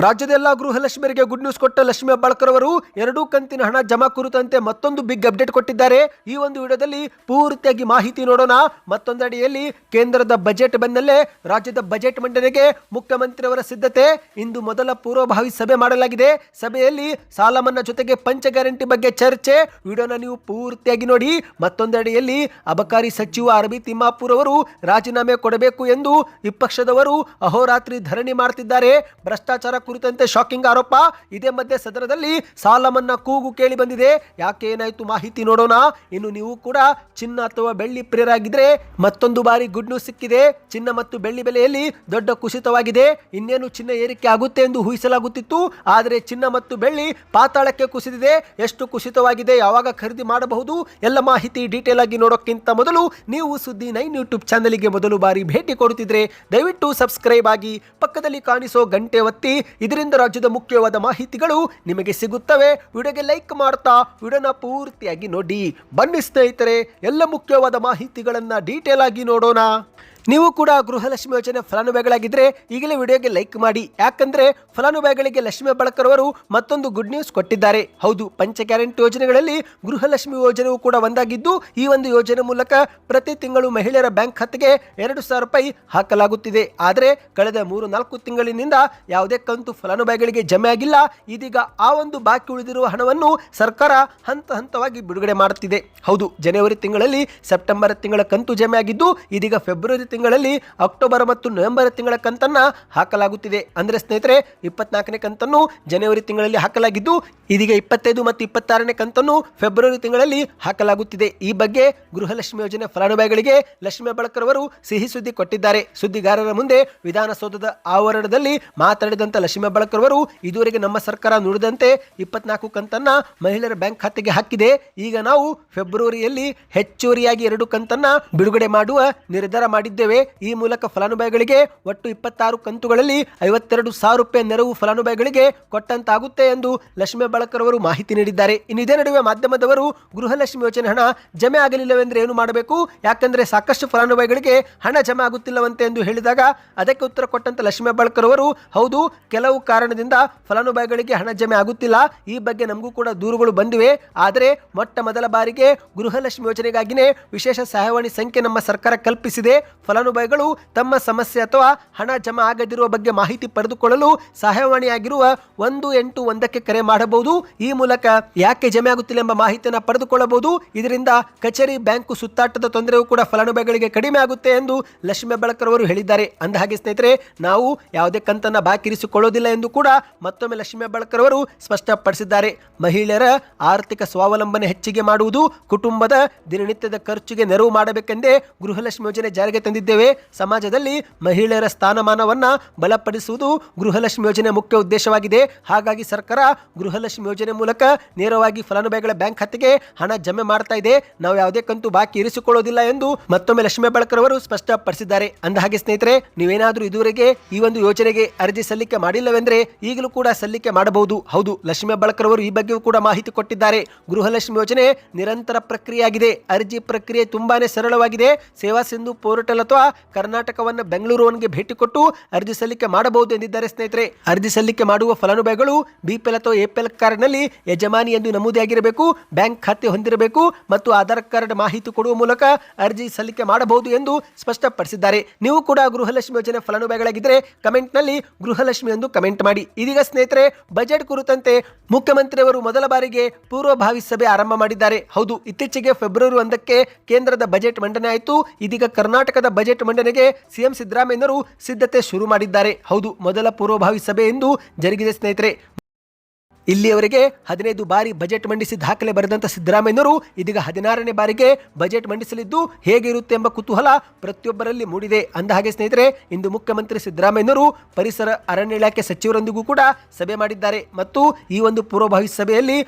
ರಾಜ್ಯದ ಎಲ್ಲಾ ಗೃಹಲಕ್ಷ್ಮಿಯರಿಗೆ good news ಕೊಟ್ಟ ಲಕ್ಷ್ಮಿ ಹೆಬ್ಬಾಳ್ಕರ್ ಅವರು 2 ಕಂತಿನ ಹಣ ಜಮಾ ಕುರಿತಂತೆ ಮತ್ತೊಂದು ಬಿಗ್ ಅಪ್ಡೇಟ್ ಕೊಟ್ಟಿದ್ದಾರೆ. ಈ ಒಂದು ವಿಡಿಯೋದಲ್ಲಿ ಪೂರ್ತಿಯಾಗಿ ಮಾಹಿತಿ ನೋಡೋಣ. ಮತ್ತೊಂದೆಡೆಯಲ್ಲಿ ಕೇಂದ್ರದ ಬಜೆಟ್ ಬೆನ್ನಲ್ಲೇ ರಾಜ್ಯದ ಬಜೆಟ್ ಮಂಡನೆಗೆ ಮುಖ್ಯಮಂತ್ರಿಯವರ ಸಿದ್ಧತೆ. ಇಂದು ಮೊದಲ ಪೂರ್ವಭಾವಿ ಸಭೆ ಮಾಡಲಾಗಿದೆ. ಸಭೆಯಲ್ಲಿ ಸಾಲ ಮನ್ನಾ ಜೊತೆಗೆ ಪಂಚ ಗ್ಯಾರಂಟಿ ಬಗ್ಗೆ ಚರ್ಚೆ. ವಿಡಿಯೋನ ನೀವು ಪೂರ್ತಿಯಾಗಿ ನೋಡಿ. ಮತ್ತೊಂದೆಡೆಯಲ್ಲಿ ಅಬಕಾರಿ ಸಚಿವ ಆರ್.ಬಿ. ತಿಮ್ಮಾಪುರ್ ಅವರು ರಾಜೀನಾಮೆ ಕೊಡಬೇಕು ಎಂದು ವಿಪಕ್ಷದವರು ಅಹೋರಾತ್ರಿ ಧರಣಿ ಮಾಡುತ್ತಿದ್ದಾರೆ. ಭ್ರಷ್ಟಾಚಾರ ಕುರಿತಂತೆ ಶಾಕಿಂಗ್ ಆರೋಪ. ಇದೇ ಮಧ್ಯೆ ಸದನದಲ್ಲಿ ಸಾಲ ಮನ್ನಾ ಕೂಗು ಕೇಳಿ ಬಂದಿದೆ. ಯಾಕೆ ಏನಾಯ್ತು ಮಾಹಿತಿ ನೋಡೋಣ. ಇನ್ನು ನೀವು ಕೂಡ ಚಿನ್ನ ಅಥವಾ ಬೆಳ್ಳಿ ಪ್ರಿಯರಾಗಿದ್ರೆ ಮತ್ತೊಂದು ಬಾರಿ ಗುಡ್ ನ್ಯೂಸ್ ಸಿಕ್ಕಿದೆ. ಚಿನ್ನ ಮತ್ತು ಬೆಳ್ಳಿ ಬೆಲೆಯಲ್ಲಿ ದೊಡ್ಡ ಕುಸಿತವಾಗಿದೆ. ಇನ್ನೇನು ಚಿನ್ನ ಏರಿಕೆ ಆಗುತ್ತೆ ಎಂದು ಊಹಿಸಲಾಗುತ್ತಿತ್ತು. ಆದರೆ ಚಿನ್ನ ಮತ್ತು ಬೆಳ್ಳಿ ಪಾತಾಳಕ್ಕೆ ಕುಸಿದಿದೆ. ಎಷ್ಟು ಕುಸಿತವಾಗಿದೆ, ಯಾವಾಗ ಖರೀದಿ ಮಾಡಬಹುದು, ಎಲ್ಲ ಮಾಹಿತಿ ಡೀಟೇಲ್ ಆಗಿ ನೋಡೋಕ್ಕಿಂತ ಮೊದಲು ನೀವು ಸುದ್ದಿ 9 ಯೂಟ್ಯೂಬ್ ಚಾನಲ್ಗೆ ಮೊದಲು ಬಾರಿ ಭೇಟಿ ಕೊಡುತ್ತಿದ್ರೆ ದಯವಿಟ್ಟು ಸಬ್ಸ್ಕ್ರೈಬ್ ಆಗಿ, ಪಕ್ಕದಲ್ಲಿ ಕಾಣಿಸೋ ಗಂಟೆ ಒತ್ತಿ. ಇದರಿಂದ ರಾಜ್ಯದ ಮುಖ್ಯವಾದ ಮಾಹಿತಿಗಳು ನಿಮಗೆ ಸಿಗುತ್ತವೆ. ವಿಡಿಯೋಗೆ ಲೈಕ್ ಮಾಡ್ತಾ ವಿಡಿಯೋನ ಪೂರ್ತಿಯಾಗಿ ನೋಡಿ. ಬನ್ನಿ ಸ್ನೇಹಿತರೆ, ಎಲ್ಲ ಮುಖ್ಯವಾದ ಮಾಹಿತಿಗಳನ್ನ ಡೀಟೇಲ್ ಆಗಿ ನೋಡೋಣ. ನೀವು ಕೂಡ ಗೃಹಲಕ್ಷ್ಮಿ ಯೋಜನೆ ಫಲಾನುಭವಿಗಳಾಗಿದ್ದರೆ ಈಗಲೇ ವಿಡಿಯೋಗೆ ಲೈಕ್ ಮಾಡಿ. ಯಾಕಂದ್ರೆ ಫಲಾನುಭವಿಗಳಿಗೆ ಲಕ್ಷ್ಮಿ ಹೆಬ್ಬಾಳ್ಕರ್ ಅವರು ಮತ್ತೊಂದು ಗುಡ್ ನ್ಯೂಸ್ ಕೊಟ್ಟಿದ್ದಾರೆ. ಹೌದು, ಪಂಚ ಗ್ಯಾರಂಟಿ ಯೋಜನೆಗಳಲ್ಲಿ ಗೃಹಲಕ್ಷ್ಮಿ ಯೋಜನೆಯೂ ಕೂಡ ಒಂದಾಗಿದ್ದು, ಈ ಒಂದು ಯೋಜನೆ ಮೂಲಕ ಪ್ರತಿ ತಿಂಗಳು ಮಹಿಳೆಯರ ಬ್ಯಾಂಕ್ ಖಾತೆಗೆ 2,000 ರೂಪಾಯಿ ಹಾಕಲಾಗುತ್ತಿದೆ. ಆದರೆ ಕಳೆದ 3-4 ತಿಂಗಳಿನಿಂದ ಯಾವುದೇ ಕಂತು ಫಲಾನುಭವಿಗಳಿಗೆ ಜಮೆ ಆಗಿಲ್ಲ. ಇದೀಗ ಆ ಒಂದು ಬಾಕಿ ಉಳಿದಿರುವ ಹಣವನ್ನು ಸರ್ಕಾರ ಹಂತ ಹಂತವಾಗಿ ಬಿಡುಗಡೆ ಮಾಡುತ್ತಿದೆ. ಹೌದು, ಜನವರಿ ತಿಂಗಳಲ್ಲಿ ಸೆಪ್ಟೆಂಬರ್ ತಿಂಗಳ ಕಂತು ಜಮೆ ಆಗಿದ್ದು, ಇದೀಗ ಫೆಬ್ರವರಿ ತಿಂಗಳಲ್ಲಿ ಅಕ್ಟೋಬರ್ ಮತ್ತು ನವೆಂಬರ್ ತಿಂಗಳ ಕಂತನ್ನ ಹಾಕಲಾಗುತ್ತಿದೆ. ಅಂದ್ರೆ ಸ್ನೇಹಿತರೆ, 24ನೇ ಕಂತನ್ನು ಜನವರಿ ತಿಂಗಳಲ್ಲಿ ಹಾಕಲಾಗಿದ್ದು, ಇದೀಗ 25 ಮತ್ತು 26ನೇ ಕಂತನ್ನು ಫೆಬ್ರವರಿ ತಿಂಗಳಲ್ಲಿ ಹಾಕಲಾಗುತ್ತಿದೆ. ಈ ಬಗ್ಗೆ ಗೃಹಲಕ್ಷ್ಮಿ ಯೋಜನೆ ಫಲಾನುಭವಿಗಳಿಗೆ ಲಕ್ಷ್ಮಿ ಹೆಬ್ಬಾಳ್ಕರ್ ಅವರು ಸಿಹಿ ಸುದ್ದಿ ಕೊಟ್ಟಿದ್ದಾರೆ. ಸುದ್ದಿಗಾರರ ಮುಂದೆ ವಿಧಾನಸೌಧದ ಆವರಣದಲ್ಲಿ ಮಾತನಾಡಿದಂತ ಲಕ್ಷ್ಮಿ ಹೆಬ್ಬಾಳ್ಕರ್ ಅವರು, ಇದುವರೆಗೆ ನಮ್ಮ ಸರ್ಕಾರ ನುಡಿದಂತೆ 24 ಕಂತನ್ನ ಮಹಿಳೆಯರ ಬ್ಯಾಂಕ್ ಖಾತೆಗೆ ಹಾಕಿದೆ. ಈಗ ನಾವು ಫೆಬ್ರವರಿಯಲ್ಲಿ ಹೆಚ್ಚುವರಿಯಾಗಿ 2 ಕಂತನ್ನ ಬಿಡುಗಡೆ ಮಾಡುವ ನಿರ್ಧಾರ ಮಾಡಿದ್ದೇವೆ. ಈ ಮೂಲಕ ಫಲಾನುಭವಿಗಳಿಗೆ ಒಟ್ಟು 26 ಕಂತುಗಳಲ್ಲಿ 52,000 ರೂಪಾಯಿ ನೆರವು ಫಲಾನುಭವಿಗಳಿಗೆ ಕೊಟ್ಟಂತಾಗುತ್ತೆ ಎಂದು ಲಕ್ಷ್ಮಿ ಹೆಬ್ಬಾಳ್ಕರ್ ಅವರು ಮಾಹಿತಿ ನೀಡಿದ್ದಾರೆ. ಇನ್ನು ಇದೇ ನಡುವೆ ಮಾಧ್ಯಮದವರು ಗೃಹಲಕ್ಷ್ಮಿ ಯೋಜನೆ ಹಣ ಜಮೆ ಆಗಲಿಲ್ಲವೆಂದ್ರೆ ಏನು ಮಾಡಬೇಕು, ಯಾಕಂದ್ರೆ ಸಾಕಷ್ಟು ಫಲಾನುಭವಿಗಳಿಗೆ ಹಣ ಜಮೆ ಆಗುತ್ತಿಲ್ಲವಂತೆ ಎಂದು ಹೇಳಿದಾಗ ಅದಕ್ಕೆ ಉತ್ತರ ಕೊಟ್ಟಂತ ಲಕ್ಷ್ಮಿ ಹೆಬ್ಬಾಳ್ಕರ್ ಅವರು, ಹೌದು, ಕೆಲವು ಕಾರಣದಿಂದ ಫಲಾನುಭವಿಗಳಿಗೆ ಹಣ ಜಮೆ ಆಗುತ್ತಿಲ್ಲ. ಈ ಬಗ್ಗೆ ನಮಗೂ ಕೂಡ ದೂರುಗಳು ಬಂದಿವೆ. ಆದರೆ ಮೊಟ್ಟ ಮೊದಲ ಬಾರಿಗೆ ಗೃಹಲಕ್ಷ್ಮಿ ಯೋಜನೆಗಾಗಿನೇ ವಿಶೇಷ ಸಹಾಯವಾಣಿ ಸಂಖ್ಯೆ ನಮ್ಮ ಸರ್ಕಾರ ಕಲ್ಪಿಸಿದೆ. ಫಲಾನುಭವಿಗಳು ತಮ್ಮ ಸಮಸ್ಯೆ ಅಥವಾ ಹಣ ಜಮಾ ಆಗದಿರುವ ಬಗ್ಗೆ ಮಾಹಿತಿ ಪಡೆದುಕೊಳ್ಳಲು ಸಹಾಯವಾಣಿಯಾಗಿರುವ 181ಕ್ಕೆ ಕರೆ ಮಾಡಬಹುದು. ಈ ಮೂಲಕ ಯಾಕೆ ಜಮೆ ಆಗುತ್ತಿಲ್ಲ ಎಂಬ ಮಾಹಿತಿಯನ್ನು ಪಡೆದುಕೊಳ್ಳಬಹುದು. ಇದರಿಂದ ಕಚೇರಿ, ಬ್ಯಾಂಕು ಸುತ್ತಾಟದ ತೊಂದರೆಯೂ ಕೂಡ ಫಲಾನುಭವಿಗಳಿಗೆ ಕಡಿಮೆ ಆಗುತ್ತೆ ಎಂದು ಲಕ್ಷ್ಮಿ ಹೆಬ್ಬಾಳ್ಕರ್ ಅವರು ಹೇಳಿದ್ದಾರೆ. ಅಂದಹಾಗೆ ಸ್ನೇಹಿತರೆ, ನಾವು ಯಾವುದೇ ಕಂತನ್ನ ಬಾಕಿ ಇರಿಸಿಕೊಳ್ಳೋದಿಲ್ಲ ಎಂದು ಕೂಡ ಮತ್ತೊಮ್ಮೆ ಲಕ್ಷ್ಮಿ ಹೆಬ್ಬಾಳ್ಕರ್ ಅವರು ಸ್ಪಷ್ಟಪಡಿಸಿದ್ದಾರೆ. ಮಹಿಳೆಯರ ಆರ್ಥಿಕ ಸ್ವಾವಲಂಬನೆ ಹೆಚ್ಚಿಗೆ ಮಾಡುವುದು, ಕುಟುಂಬದ ದಿನನಿತ್ಯದ ಖರ್ಚಿಗೆ ನೆರವು ಮಾಡಬೇಕೆಂದೇ ಗೃಹಲಕ್ಷ್ಮಿ ಯೋಜನೆ ಜಾರಿಗೆ ತಂದಿದ್ದೇವೆ. ಸಮಾಜದಲ್ಲಿ ಮಹಿಳೆಯರ ಸ್ಥಾನಮಾನವನ್ನ ಬಲಪಡಿಸುವುದು ಗೃಹಲಕ್ಷ್ಮಿ ಯೋಜನೆ ಮುಖ್ಯ ಉದ್ದೇಶವಾಗಿದೆ. ಹಾಗಾಗಿ ಸರ್ಕಾರ ಗೃಹಲಕ್ಷ್ಮಿ ಯೋಜನೆ ಮೂಲಕ ನೇರವಾಗಿ ಫಲಾನುಭವಿಗಳ ಬ್ಯಾಂಕ್ ಖಾತೆಗೆ ಹಣ ಜಮೆ ಮಾಡ್ತಾ ಇದೆ. ನಾವು ಯಾವುದೇ ಕಂತು ಬಾಕಿ ಇರಿಸಿಕೊಳ್ಳೋದಿಲ್ಲ ಎಂದು ಮತ್ತೊಮ್ಮೆ ಲಕ್ಷ್ಮಿ ಹೆಬ್ಬಾಳ್ಕರ್ ಅವರು ಸ್ಪಷ್ಟಪಡಿಸಿದ್ದಾರೆ. ಅಂದಹಾಗೆ ಸ್ನೇಹಿತರೆ, ನೀವೇನಾದ್ರೂ ಇದುವರೆಗೆ ಈ ಒಂದು ಯೋಜನೆಗೆ ಅರ್ಜಿ ಸಲ್ಲಿಕೆ ಮಾಡಿಲ್ಲವೆಂದ್ರೆ ಈಗಲೂ ಕೂಡ ಸಲ್ಲಿಕೆ ಮಾಡಬಹುದು. ಹೌದು, ಲಕ್ಷ್ಮಿ ಹೆಬ್ಬಾಳ್ಕರ್ ಅವರು ಈ ಬಗ್ಗೆಯೂ ಕೂಡ ಮಾಹಿತಿ ಕೊಟ್ಟಿದ್ದಾರೆ. ಗೃಹಲಕ್ಷ್ಮಿ ಯೋಜನೆ ನಿರಂತರ ಪ್ರಕ್ರಿಯೆಯಾಗಿದೆ. ಅರ್ಜಿ ಪ್ರಕ್ರಿಯೆ ತುಂಬಾನೇ ಸರಳವಾಗಿದೆ. ಸೇವಾ ಸಿಂಧು ಪೋರ್ಟಲ್ ಅಥವಾ ಕರ್ನಾಟಕವನ್ನ ಬೆಂಗಳೂರುವನ್ಗೆ ಭೇಟಿ ಕೊಟ್ಟು ಅರ್ಜಿ ಸಲ್ಲಿಕೆ ಮಾಡಬಹುದು ಎಂದಿದ್ದಾರೆ. ಸ್ನೇಹಿತರೆ, ಅರ್ಜಿ ಸಲ್ಲಿಕೆ ಮಾಡುವ ಫಲಾನುಭವಿಗಳು ಬಿಪಿಎಲ್ ಅಥವಾ ಎಪಿಎಲ್ ಕಾರ್ಡ್ನಲ್ಲಿ ಯಜಮಾನಿ ಎಂದು ನಮೂದಾಗಿರಬೇಕು, ಬ್ಯಾಂಕ್ ಖಾತೆ ಹೊಂದಿರಬೇಕು ಮತ್ತು ಆಧಾರ್ ಕಾರ್ಡ್ ಮಾಹಿತಿ ಕೊಡುವ ಮೂಲಕ ಅರ್ಜಿ ಸಲ್ಲಿಕೆ ಮಾಡಬಹುದು ಎಂದು ಸ್ಪಷ್ಟಪಡಿಸಿದ್ದಾರೆ. ನೀವು ಕೂಡ ಗೃಹಲಕ್ಷ್ಮಿ ಯೋಜನೆ ಫಲಾನುಭವಿಗಳಾಗಿದ್ದರೆ ಕಮೆಂಟ್ನಲ್ಲಿ ಗೃಹಲಕ್ಷ್ಮಿ ಎಂದು ಕಮೆಂಟ್ ಮಾಡಿ. ಇದೀಗ ಸ್ನೇಹಿತರೆ, ಬಜೆಟ್ ಕುರಿತಂತೆ ಮುಖ್ಯಮಂತ್ರಿಯವರು ಮೊದಲ ಬಾರಿಗೆ ಪೂರ್ವಭಾವಿ ಸಭೆ ಆರಂಭ ಮಾಡಿದ್ದಾರೆ. ಹೌದು, ಇತ್ತೀಚೆಗೆ ಫೆಬ್ರವರಿ 1ಕ್ಕೆ ಕೇಂದ್ರದ ಬಜೆಟ್ ಮಂಡನೆ ಆಯಿತು. ಇದೀಗ ಕರ್ನಾಟಕದ ಬಜೆಟ್ ಮಂಡನೆಗೆ ಸಿಎಂ ಸಿದ್ದರಾಮಯ್ಯನವರು ಸಿದ್ಧತೆ ಶುರು ಮಾಡಿದ್ದಾರೆ. ಹೌದು, ಮೊದಲ ಪೂರ್ವಭಾವಿ ಸಭೆ ಎಂದು ಜರುಗಿದೆ ಸ್ನೇಹಿತರೆ. ಇಲ್ಲಿಯವರೆಗೆ 15 ಬಾರಿ ಬಜೆಟ್ ಮಂಡಿಸಿ ದಾಖಲೆ ಬರೆದಂತ ಸಿದ್ದರಾಮಯ್ಯನವರು ಇದೀಗ 16ನೇ ಬಾರಿಗೆ ಬಜೆಟ್ ಮಂಡಿಸಲಿದ್ದು, ಹೇಗಿರುತ್ತೆ ಎಂಬ ಕುತೂಹಲ ಪ್ರತಿಯೊಬ್ಬರಲ್ಲಿ ಮೂಡಿದೆ. ಅಂದಹಾಗೆ ಸ್ನೇಹಿತರೆ, ಇಂದು ಮುಖ್ಯಮಂತ್ರಿ ಸಿದ್ದರಾಮಯ್ಯನವರು ಪರಿಸರ ಅರಣ್ಯ ಇಲಾಖೆ ಸಚಿವರೊಂದಿಗೂ ಕೂಡ ಸಭೆ ಮಾಡಿದ್ದಾರೆ ಮತ್ತು ಈ ಒಂದು ಪೂರ್ವಭಾವಿ ಸಭೆಯಲ್ಲಿ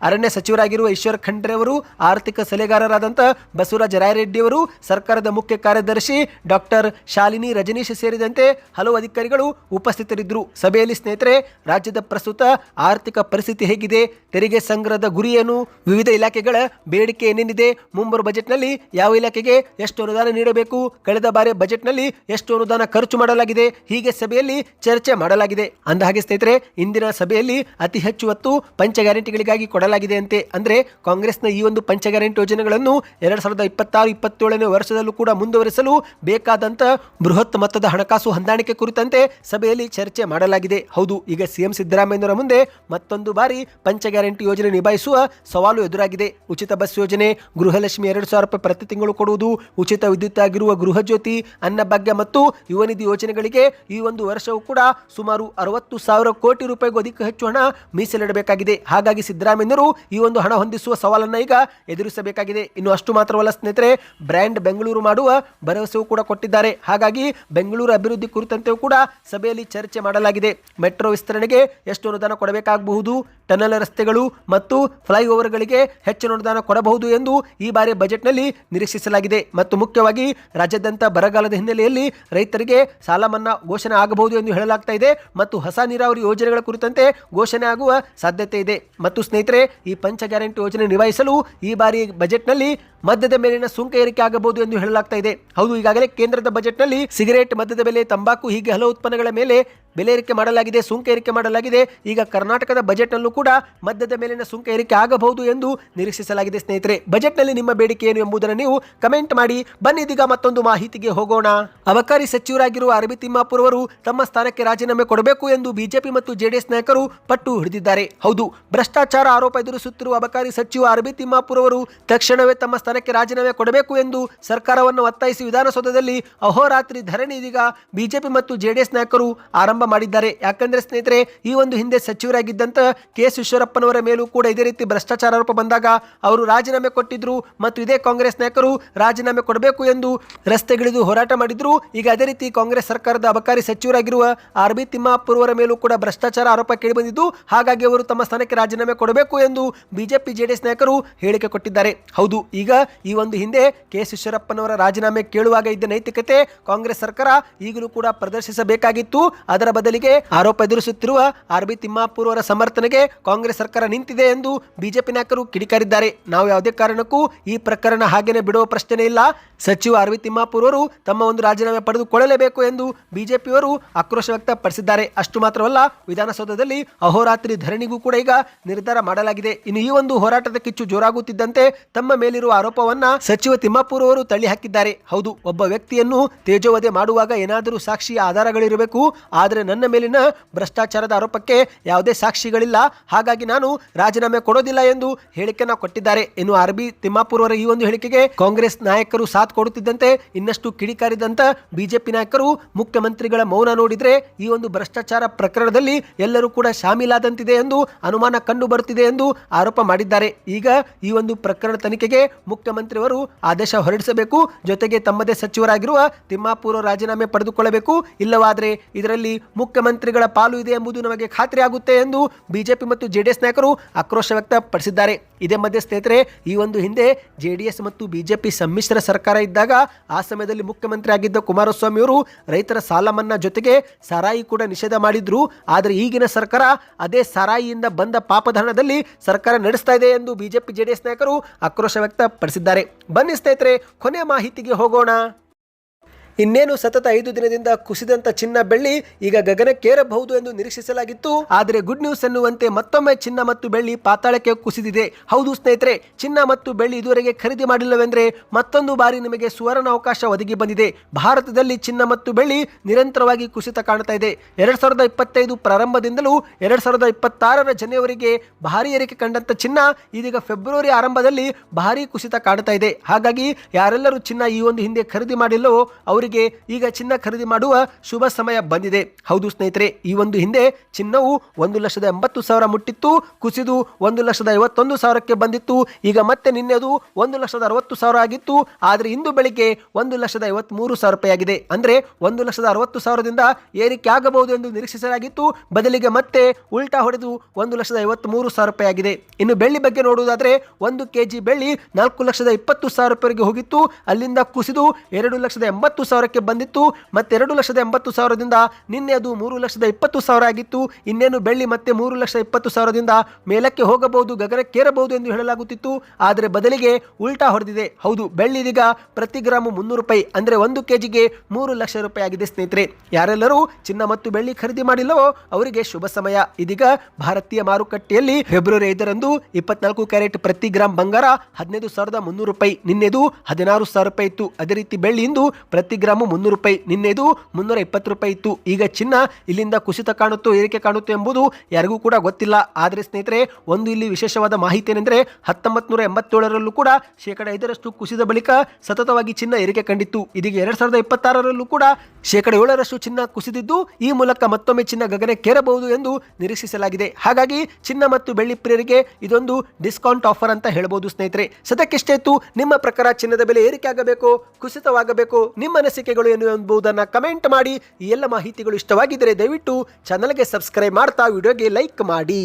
ಅರಣ್ಯ ಸಚಿವರಾಗಿರುವ ಈಶ್ವರ್ ಖಂಡ್ರೆ ಅವರು, ಆರ್ಥಿಕ ಸಲಹೆಗಾರರಾದಂಥ ಬಸವರಾಜ ರಾಯರೆಡ್ಡಿ ಅವರು, ಸರ್ಕಾರದ ಮುಖ್ಯ ಕಾರ್ಯದರ್ಶಿ ಡಾಕ್ಟರ್ ಶಾಲಿನಿ ರಜನೀಶ್ ಸೇರಿದಂತೆ ಹಲವು ಅಧಿಕಾರಿಗಳು ಉಪಸ್ಥಿತರಿದ್ದರು. ಸಭೆಯಲ್ಲಿ ಸ್ನೇಹಿತರೆ, ರಾಜ್ಯದ ಪ್ರಸ್ತುತ ಆರ್ಥಿಕ ಪರಿಸ್ಥಿತಿ ಹೇಗಿದೆ, ತೆರಿಗೆ ಸಂಗ್ರಹದ ಗುರಿ ಏನು, ವಿವಿಧ ಇಲಾಖೆಗಳ ಬೇಡಿಕೆ ಏನೇನಿದೆ, ಮುಂಬರುವ ಬಜೆಟ್ನಲ್ಲಿ ಯಾವ ಇಲಾಖೆಗೆ ಎಷ್ಟು ಅನುದಾನ ನೀಡಬೇಕು, ಕಳೆದ ಬಾರಿ ಬಜೆಟ್ನಲ್ಲಿ ಎಷ್ಟು ಅನುದಾನ ಖರ್ಚು ಮಾಡಲಾಗಿದೆ, ಹೀಗೆ ಸಭೆಯಲ್ಲಿ ಚರ್ಚೆ ಮಾಡಲಾಗಿದೆ. ಅಂದಹಾಗೆ ಸ್ನೇಹಿತರೆ, ಇಂದಿನ ಸಭೆಯಲ್ಲಿ ಅತಿ ಹೆಚ್ಚು ಒತ್ತು ಪಂಚ ಗ್ಯಾರಂಟಿಗಳಿಗಾಗಿ ಕೊಡಲಾಗಿದೆ ಅಂತೆ. ಅಂದ್ರೆ ಕಾಂಗ್ರೆಸ್ನ ಈ ಒಂದು ಪಂಚ ಗ್ಯಾರಂಟಿ ಯೋಜನೆಗಳನ್ನು 2026-27ನೇ ವರ್ಷದಲ್ಲೂ ಕೂಡ ಮುಂದುವರಿಸಲು ಬೇಕಾದಂತ ಬೃಹತ್ ಮೊತ್ತದ ಹಣಕಾಸು ಹೊಂದಾಣಿಕೆ ಕುರಿತಂತೆ ಸಭೆಯಲ್ಲಿ ಚರ್ಚೆ ಮಾಡಲಾಗಿದೆ. ಹೌದು, ಈಗ ಸಿಎಂ ಸಿದ್ದರಾಮಯ್ಯನವರ ಮುಂದೆ ಮತ್ತೊಂದು ಬಾರಿ ಪಂಚ ಗ್ಯಾರಂಟಿ ಯೋಜನೆ ನಿಭಾಯಿಸುವ ಸವಾಲು ಎದುರಾಗಿದೆ. ಉಚಿತ ಬಸ್ ಯೋಜನೆ, ಗೃಹಲಕ್ಷ್ಮಿ 2,000 ರೂಪಾಯಿ ಪ್ರತಿ ತಿಂಗಳು ಕೊಡುವುದು, ಉಚಿತ ವಿದ್ಯುತ್ ಆಗಿರುವ ಗೃಹ ಜ್ಯೋತಿ, ಅನ್ನಭಾಗ್ಯ ಮತ್ತು ಯುವ ನಿಧಿ ಯೋಜನೆಗಳಿಗೆ ಈ ಒಂದು ವರ್ಷವೂ ಕೂಡ ಸುಮಾರು 60,000 ಕೋಟಿ ರೂಪಾಯಿಗೂ ಅಧಿಕ ಹೆಚ್ಚು ಹಣ ಮೀಸಲಿಡಬೇಕಾಗಿದೆ. ಹಾಗಾಗಿ ಸಿದ್ದರಾಮಯ್ಯರು ಈ ಒಂದು ಹಣ ಹೊಂದಿಸುವ ಸವಾಲನ್ನು ಈಗ ಎದುರಿಸಬೇಕಾಗಿದೆ. ಇನ್ನು ಅಷ್ಟು ಮಾತ್ರವಲ್ಲ ಸ್ನೇಹಿತರೆ, ಬ್ರ್ಯಾಂಡ್ ಬೆಂಗಳೂರು ಮಾಡುವ ಭರವಸೆಯೂ ಕೂಡ ಕೊಟ್ಟಿದ್ದಾರೆ. ಹಾಗಾಗಿ ಬೆಂಗಳೂರು ಅಭಿವೃದ್ಧಿ ಕುರಿತಂತೆಯೂ ಕೂಡ ಸಭೆಯಲ್ಲಿ ಚರ್ಚೆ ಮಾಡಲಾಗಿದೆ. ಮೆಟ್ರೋ ವಿಸ್ತರಣೆಗೆ ಎಷ್ಟು ಅನುದಾನ ಕೊಡಬೇಕಾಗಬಹುದು, ಟನಲ್ ರಸ್ತೆಗಳು ಮತ್ತು ಫ್ಲೈಓವರ್ಗಳಿಗೆ ಹೆಚ್ಚಿನ ಅನುದಾನ ಕೊಡಬಹುದು ಎಂದು ಈ ಬಾರಿ ಬಜೆಟ್ನಲ್ಲಿ ನಿರೀಕ್ಷಿಸಲಾಗಿದೆ. ಮತ್ತು ಮುಖ್ಯವಾಗಿ ರಾಜ್ಯಾದ್ಯಂತ ಬರಗಾಲದ ಹಿನ್ನೆಲೆಯಲ್ಲಿ ರೈತರಿಗೆ ಸಾಲ ಮನ್ನಾ ಘೋಷಣೆ ಆಗಬಹುದು ಎಂದು ಹೇಳಲಾಗ್ತಾ ಇದೆ ಮತ್ತು ಹೊಸ ನೀರಾವರಿ ಯೋಜನೆಗಳ ಕುರಿತಂತೆ ಘೋಷಣೆ ಆಗುವ ಸಾಧ್ಯತೆ ಇದೆ. ಮತ್ತು ಸ್ನೇಹಿತರೆ, ಈ ಪಂಚ ಗ್ಯಾರಂಟಿ ಯೋಜನೆ ನಿಭಾಯಿಸಲು ಈ ಬಾರಿ ಬಜೆಟ್ನಲ್ಲಿ ಮದ್ಯದ ಮೇಲಿನ ಸುಂಕ ಏರಿಕೆ ಆಗಬಹುದು ಎಂದು ಹೇಳಲಾಗ್ತಾ ಇದೆ. ಹೌದು, ಈಗಾಗಲೇ ಕೇಂದ್ರದ ಬಜೆಟ್ನಲ್ಲಿ ಸಿಗರೇಟ್, ಮದ್ಯದ ಬೆಲೆ, ತಂಬಾಕು ಹೀಗೆ ಹಲವು ಉತ್ಪನ್ನಗಳ ಮೇಲೆ ಬೆಲೆ ಏರಿಕೆ ಮಾಡಲಾಗಿದೆ, ಸುಂಕ ಏರಿಕೆ ಮಾಡಲಾಗಿದೆ. ಈಗ ಕರ್ನಾಟಕದ ಬಜೆಟ್ನಲ್ಲೂ ಕೂಡ ಮದ್ಯದ ಮೇಲಿನ ಸುಂಕ ಏರಿಕೆ ಆಗಬಹುದು ಎಂದು ನಿರೀಕ್ಷಿಸಲಾಗಿದೆ. ಸ್ನೇಹಿತರೆ, ಬಜೆಟ್ನಲ್ಲಿ ನಿಮ್ಮ ಬೇಡಿಕೆ ಏನು ಎಂಬುದನ್ನು ನೀವು ಕಮೆಂಟ್ ಮಾಡಿ. ಬನ್ನಿ ಇದೀಗ ಮತ್ತೊಂದು ಮಾಹಿತಿಗೆ ಹೋಗೋಣ. ಅಬಕಾರಿ ಸಚಿವರಾಗಿರುವ ಆರ್ಬಿ ತಿಮ್ಮಾಪುರ್ ಅವರು ತಮ್ಮ ಸ್ಥಾನಕ್ಕೆ ರಾಜೀನಾಮೆ ಕೊಡಬೇಕು ಎಂದು ಬಿಜೆಪಿ ಮತ್ತು ಜೆಡಿಎಸ್ ನಾಯಕರು ಪಟ್ಟು ಹಿಡಿದಿದ್ದಾರೆ. ಹೌದು, ಭ್ರಷ್ಟಾಚಾರ ಆರೋಪ ಎದುರಿಸುತ್ತಿರುವ ಅಬಕಾರಿ ಸಚಿವ ಆರ್ಬಿ ತಿಮ್ಮಾಪುರ್ ಅವರು ತಕ್ಷಣವೇ ತಮ್ಮ ಸ್ಥಾನಕ್ಕೆ ರಾಜೀನಾಮೆ ಕೊಡಬೇಕು ಎಂದು ಸರ್ಕಾರವನ್ನು ಒತ್ತಾಯಿಸಿ ವಿಧಾನಸೌಧದಲ್ಲಿ ಅಹೋರಾತ್ರಿ ಧರಣಿ ಇದೀಗ ಬಿಜೆಪಿ ಮತ್ತು ಜೆಡಿಎಸ್ ನಾಯಕರು ಆರಂಭ ಮಾಡಿದ್ದಾರೆ. ಯಾಕಂದ್ರೆ ಸ್ನೇಹಿತರೆ, ಈ ಒಂದು ಹಿಂದೆ ಸಚಿವರಾಗಿದ್ದಂತ ಕೆ.ಎಸ್. ಈಶ್ವರಪ್ಪನವರ ಮೇಲೂ ಕೂಡ ಇದೇ ರೀತಿ ಭ್ರಷ್ಟಾಚಾರ ಆರೋಪ ಬಂದಾಗ ಅವರು ರಾಜೀನಾಮೆ ಕೊಟ್ಟಿದ್ರು ಮತ್ತು ಇದೇ ಕಾಂಗ್ರೆಸ್ ನಾಯಕರು ರಾಜೀನಾಮೆ ಕೊಡಬೇಕು ಎಂದು ರಸ್ತೆಗಿಳಿದು ಹೋರಾಟ ಮಾಡಿದ್ರು. ಈಗ ಅದೇ ರೀತಿ ಕಾಂಗ್ರೆಸ್ ಸರ್ಕಾರದ ಅಬಕಾರಿ ಸಚಿವರಾಗಿರುವ ಆರ್ಬಿ ತಿಮ್ಮಾಪುರ್ ಅವರ ಮೇಲೂ ಕೂಡ ಭ್ರಷ್ಟಾಚಾರ ಆರೋಪ ಕೇಳಿಬಂದಿದ್ದು. ಹಾಗಾಗಿ ಅವರು ತಮ್ಮ ಸ್ಥಾನಕ್ಕೆ ರಾಜೀನಾಮೆ ಕೊಡಬೇಕು ಎಂದು ಬಿಜೆಪಿ ಜೆಡಿಎಸ್ ನಾಯಕರು ಹೇಳಿಕೆ ಕೊಟ್ಟಿದ್ದಾರೆ. ಹೌದು, ಈಗ ಈ ಒಂದು ಹಿಂದೆ ಕೆ.ಎಸ್. ಈಶ್ವರಪ್ಪನವರ ರಾಜೀನಾಮೆ ಕೇಳುವಾಗ ಇದ್ದ ನೈತಿಕತೆ ಕಾಂಗ್ರೆಸ್ ಸರ್ಕಾರ ಈಗಲೂ ಕೂಡ ಪ್ರದರ್ಶಿಸಬೇಕಾಗಿತ್ತು. ಅದರ ಬದಲಿಗೆ ಆರೋಪ ಎದುರಿಸುತ್ತಿರುವ ಆರ್ಬಿ ತಿಮ್ಮಾಪುರ್ ಅವರ ಸಮರ್ಥನೆಗೆ ಕಾಂಗ್ರೆಸ್ ಸರ್ಕಾರ ನಿಂತಿದೆ ಎಂದು ಬಿಜೆಪಿ ನಾಯಕರು ಕಿಡಿಕಾರಿದ್ದಾರೆ. ನಾವು ಯಾವುದೇ ಕಾರಣಕ್ಕೂ ಈ ಪ್ರಕರಣ ಹಾಗೇನೆ ಬಿಡುವ ಪ್ರಶ್ನೆ ಇಲ್ಲ. ಸಚಿವ ಆರ್ಬಿ ತಿಮ್ಮಾಪುರ್ ಅವರು ತಮ್ಮ ಒಂದು ರಾಜೀನಾಮೆ ಪಡೆದುಕೊಳ್ಳಲೇಬೇಕು ಎಂದು ಬಿಜೆಪಿಯವರು ಆಕ್ರೋಶ ವ್ಯಕ್ತಪಡಿಸಿದ್ದಾರೆ. ಅಷ್ಟು ಮಾತ್ರವಲ್ಲ, ವಿಧಾನಸೌಧದಲ್ಲಿ ಅಹೋರಾತ್ರಿ ಧರಣಿಗೂ ಕೂಡ ಈಗ ನಿರ್ಧಾರ ಮಾಡಲಾಗಿದೆ. ಇನ್ನು ಈ ಒಂದು ಹೋರಾಟದ ಕಿಚ್ಚು ಜೋರಾಗುತ್ತಿದ್ದಂತೆ ತಮ್ಮ ಮೇಲಿರುವ ಆರೋಪವನ್ನ ಸಚಿವ ತಿಮ್ಮಾಪುರ್ ಅವರು ತಳ್ಳಿ ಹಾಕಿದ್ದಾರೆ. ಹೌದು, ಒಬ್ಬ ವ್ಯಕ್ತಿಯನ್ನು ತೇಜೋವಧೆ ಮಾಡುವಾಗ ಏನಾದರೂ ಸಾಕ್ಷಿ ಆಧಾರಗಳಿರಬೇಕು. ಆದರೆ ನನ್ನ ಮೇಲಿನ ಭ್ರಷ್ಟಾಚಾರದ ಆರೋಪಕ್ಕೆ ಯಾವುದೇ ಸಾಕ್ಷಿಗಳಿಲ್ಲ, ಹಾಗಾಗಿ ನಾನು ರಾಜೀನಾಮೆ ಕೊಡೋದಿಲ್ಲ ಎಂದು ಹೇಳಿಕೆಯನ್ನು ಕೊಟ್ಟಿದ್ದಾರೆ. ಇನ್ನು ಆರ್ಬಿ ತಿಮ್ಮಾಪುರ್ ಅವರ ಈ ಒಂದು ಹೇಳಿಕೆಗೆ ಕಾಂಗ್ರೆಸ್ ನಾಯಕರು ಸಾಥ್ ಕೊಡುತ್ತಿದ್ದಂತೆ ಇನ್ನಷ್ಟು ಕಿಡಿಕಾರಿದಂತ ಬಿಜೆಪಿ ನಾಯಕರು ಮುಖ್ಯಮಂತ್ರಿಗಳ ಮೌನ ನೋಡಿದ್ರೆ ಈ ಒಂದು ಭ್ರಷ್ಟಾಚಾರ ಪ್ರಕರಣದಲ್ಲಿ ಎಲ್ಲರೂ ಕೂಡ ಶಾಮೀಲಾದಂತಿದೆ ಎಂದು ಅನುಮಾನ ಕಂಡು ಬರುತ್ತಿದೆ ಎಂದು ಆರೋಪ ಮಾಡಿದ್ದಾರೆ. ಈಗ ಈ ಒಂದು ಪ್ರಕರಣ ತನಿಖೆಗೆ ಮುಖ್ಯಮಂತ್ರಿಯವರು ಆದೇಶ ಹೊರಡಿಸಬೇಕು. ಜೊತೆಗೆ ತಮ್ಮದೇ ಸಚಿವರಾಗಿರುವ ತಿಮ್ಮಾಪುರ್ ರಾಜೀನಾಮೆ ಪಡೆದುಕೊಳ್ಳಬೇಕು. ಇಲ್ಲವಾದರೆ ಇದರಲ್ಲಿ ಮುಖ್ಯಮಂತ್ರಿಗಳ ಪಾಲು ಇದೆ ಎಂಬುದು ನಮಗೆ ಖಾತ್ರಿ ಆಗುತ್ತೆ ಎಂದು ಬಿಜೆಪಿ ಮತ್ತು ಜೆಡಿಎಸ್ ನಾಯಕರು ಆಕ್ರೋಶ ವ್ಯಕ್ತಪಡಿಸಿದ್ದಾರೆ. ಇದೇ ಮಧ್ಯೆ ಸ್ನೇಹಿತರೆ, ಈ ಒಂದು ಹಿಂದೆ ಜೆಡಿಎಸ್ ಮತ್ತು ಬಿಜೆಪಿ ಸಮ್ಮಿಶ್ರ ಸರ್ಕಾರ ಇದ್ದಾಗ ಆ ಸಮಯದಲ್ಲಿ ಮುಖ್ಯಮಂತ್ರಿ ಆಗಿದ್ದ ಕುಮಾರಸ್ವಾಮಿ ಅವರು ರೈತರ ಸಾಲ ಮನ್ನಾ ಜೊತೆಗೆ ಸಾರಾಯಿ ಕೂಡ ನಿಷೇಧ ಮಾಡಿದ್ರು. ಆದರೆ ಈಗಿನ ಸರ್ಕಾರ ಅದೇ ಸಾರಾಯಿಯಿಂದ ಬಂದ ಪಾಪಧನದಲ್ಲಿ ಸರ್ಕಾರ ನಡೆಸ್ತಾ ಇದೆ ಎಂದು ಬಿಜೆಪಿ ಜೆಡಿಎಸ್ ನಾಯಕರು ಆಕ್ರೋಶ ವ್ಯಕ್ತಪಡಿಸಿದ್ದಾರೆ. ಬನ್ನಿ ಸ್ನೇಹಿತರೆ, ಕೊನೆಯ ಮಾಹಿತಿಗೆ ಹೋಗೋಣ. ಇನ್ನೇನು ಸತತ 5 ದಿನದಿಂದ ಕುಸಿದಂತ ಚಿನ್ನ ಬೆಳ್ಳಿ ಈಗ ಗಗನಕ್ಕೇರಬಹುದು ಎಂದು ನಿರೀಕ್ಷಿಸಲಾಗಿತ್ತು. ಆದರೆ ಗುಡ್ ನ್ಯೂಸ್ ಎನ್ನುವಂತೆ ಮತ್ತೊಮ್ಮೆ ಚಿನ್ನ ಮತ್ತು ಬೆಳ್ಳಿ ಪಾತಾಳಕ್ಕೆ ಕುಸಿದಿದೆ. ಹೌದು ಸ್ನೇಹಿತರೆ, ಚಿನ್ನ ಮತ್ತು ಬೆಳ್ಳಿ ಇದುವರೆಗೆ ಖರೀದಿ ಮಾಡಿಲ್ಲವೆಂದರೆ ಮತ್ತೊಂದು ಬಾರಿ ನಿಮಗೆ ಸುವರ್ಣ ಅವಕಾಶ ಒದಗಿ ಬಂದಿದೆ. ಭಾರತದಲ್ಲಿ ಚಿನ್ನ ಮತ್ತು ಬೆಳ್ಳಿ ನಿರಂತರವಾಗಿ ಕುಸಿತ ಕಾಣ್ತಾ ಇದೆ. 2025 ಪ್ರಾರಂಭದಿಂದಲೂ 2026 ಜನವರಿಗೆ ಭಾರಿ ಏರಿಕೆ ಕಂಡಂತ ಚಿನ್ನ ಇದೀಗ ಫೆಬ್ರವರಿ ಆರಂಭದಲ್ಲಿ ಭಾರಿ ಕುಸಿತ ಕಾಣ್ತಾ ಇದೆ. ಹಾಗಾಗಿ ಯಾರೆಲ್ಲರೂ ಚಿನ್ನ ಈ ಒಂದು ಹಿಂದೆ ಖರೀದಿ ಮಾಡಿಲ್ಲವೋ ಅವರಿಗೆ ಅವರಿಗೆ ಈಗ ಚಿನ್ನ ಖರೀದಿ ಮಾಡುವ ಶುಭ ಸಮಯ ಬಂದಿದೆ. ಹೌದು ಸ್ನೇಹಿತರೆ, ಈ ಒಂದು ಹಿಂದೆ ಚಿನ್ನವು 1,80,000 ಮುಟ್ಟಿತ್ತು, ಕುಸಿದು 1,51,000ಕ್ಕೆ ಬಂದಿತ್ತು. ಈಗ ಮತ್ತೆ ನಿನ್ನೆ ಅದು 1,60,000 ಆಗಿತ್ತು. ಆದರೆ ಇಂದು ಬೆಳಿಗ್ಗೆ 1,53,000 ರೂಪಾಯಿ ಆಗಿದೆ. ಅಂದ್ರೆ 1,60,000ದಿಂದ ಏರಿಕೆ ಆಗಬಹುದು ಎಂದು ನಿರೀಕ್ಷಿಸಲಾಗಿತ್ತು. ಬದಲಿಗೆ ಮತ್ತೆ ಉಲ್ಟಾ ಹೊಡೆದು 1,53,000 ರೂಪಾಯಿ ಆಗಿದೆ. ಇನ್ನು ಬೆಳ್ಳಿ ಬಗ್ಗೆ ನೋಡುವುದಾದ್ರೆ 1 ಕೆಜಿ ಬೆಳ್ಳಿ 4,20,000 ರೂಪಾಯಿಗೆ ಹೋಗಿತ್ತು. ಅಲ್ಲಿಂದ ಕುಸಿದು 2,80,000ಕ್ಕೆ ಬಂದಿತ್ತು. ಮತ್ತೆ 2,80,000ದಿಂದ ನಿನ್ನೆ ಅದು 3,20,000 ಆಗಿತ್ತು. ಇನ್ನೇನು ಬೆಳ್ಳಿ ಮತ್ತೆ 3,20,000ದಿಂದ ಮೇಲಕ್ಕೆ ಹೋಗಬಹುದು, ಗಗನಕ್ಕೇರಬಹುದು ಎಂದು ಹೇಳಲಾಗುತ್ತಿತ್ತು. ಆದರೆ ಬದಲಿಗೆ ಉಲ್ಟಾ ಹೊಡೆದಿದೆ. ಹೌದು, ಬೆಳ್ಳಿ ಇದೀಗ ಪ್ರತಿ ಗ್ರಾಮ್ 300 ರೂಪಾಯಿ, ಅಂದ್ರೆ 1 ಕೆಜಿಗೆ 3 ಲಕ್ಷ ರೂಪಾಯಿ ಆಗಿದೆ. ಸ್ನೇಹಿತರೆ, ಯಾರೆಲ್ಲರೂ ಚಿನ್ನ ಮತ್ತು ಬೆಳ್ಳಿ ಖರೀದಿ ಮಾಡಿಲ್ಲವೋ ಅವರಿಗೆ ಶುಭ ಸಮಯ. ಇದೀಗ ಭಾರತೀಯ ಮಾರುಕಟ್ಟೆಯಲ್ಲಿ ಫೆಬ್ರವರಿ 5ರಂದು 24 ಕ್ಯಾರೆಟ್ ಪ್ರತಿ ಗ್ರಾಮ್ ಬಂಗಾರ 15,300 ರೂಪಾಯಿ, ನಿನ್ನೆದು 16,000 ರೂಪಾಯಿ ಇತ್ತು. ಅದೇ ರೀತಿ ಬೆಳ್ಳಿ ಇಂದು ಪ್ರತಿ ಗ್ರಾಮ್ 300 ರೂಪಾಯಿ, ನಿನ್ನೆದು 320 ರೂಪಾಯಿ ಇತ್ತು. ಈಗ ಚಿನ್ನ ಇಲ್ಲಿಂದ ಕುಸಿತ ಕಾಣುತ್ತೋ ಏರಿಕೆ ಕಾಣುತ್ತೋ ಎಂಬುದು ಯಾರಿಗೂ ಕೂಡ ಗೊತ್ತಿಲ್ಲ. ಆದರೆ ಸ್ನೇಹಿತರೆ, ಒಂದು ಇಲ್ಲಿ ವಿಶೇಷವಾದ ಮಾಹಿತಿ ಏನೆಂದರೆ 1987ರಲ್ಲೂ ಕೂಡ 5% ಕುಸಿದ ಬಳಿಕ ಸತತವಾಗಿ ಚಿನ್ನ ಏರಿಕೆ ಕಂಡಿತ್ತು. ಇದೀಗ 2026ರಲ್ಲೂ ಕೂಡ 7% ಚಿನ್ನ ಕುಸಿದಿದ್ದು, ಈ ಮೂಲಕ ಮತ್ತೊಮ್ಮೆ ಚಿನ್ನ ಗಗನಕ್ಕೇರಬಹುದು ಎಂದು ನಿರೀಕ್ಷಿಸಲಾಗಿದೆ. ಹಾಗಾಗಿ ಚಿನ್ನ ಮತ್ತು ಬೆಳ್ಳಿ ಪ್ರಿಯರಿಗೆ ಇದೊಂದು ಡಿಸ್ಕೌಂಟ್ ಆಫರ್ ಅಂತ ಹೇಳಬಹುದು. ಸ್ನೇಹಿತರೆ, ಸದ್ಯಕ್ಕಿಷ್ಟೇ ಇತ್ತು. ನಿಮ್ಮ ಪ್ರಕಾರ ಚಿನ್ನದ ಬೆಲೆ ಏರಿಕೆ ಆಗಬೇಕು, ಕುಸಿತವಾಗಬೇಕು, ನಿಮ್ಮ ಅನಿಸಿಕೆಗಳು ಏನು ಎಂಬುದನ್ನು ಕಮೆಂಟ್ ಮಾಡಿ. ಈ ಎಲ್ಲ ಮಾಹಿತಿಗಳು ಇಷ್ಟವಾಗಿದ್ದರೆ ದಯವಿಟ್ಟು ಚಾನಲ್ಗೆ ಸಬ್ಸ್ಕ್ರೈಬ್ ಮಾಡ್ತಾ ವಿಡಿಯೋಗೆ ಲೈಕ್ ಮಾಡಿ.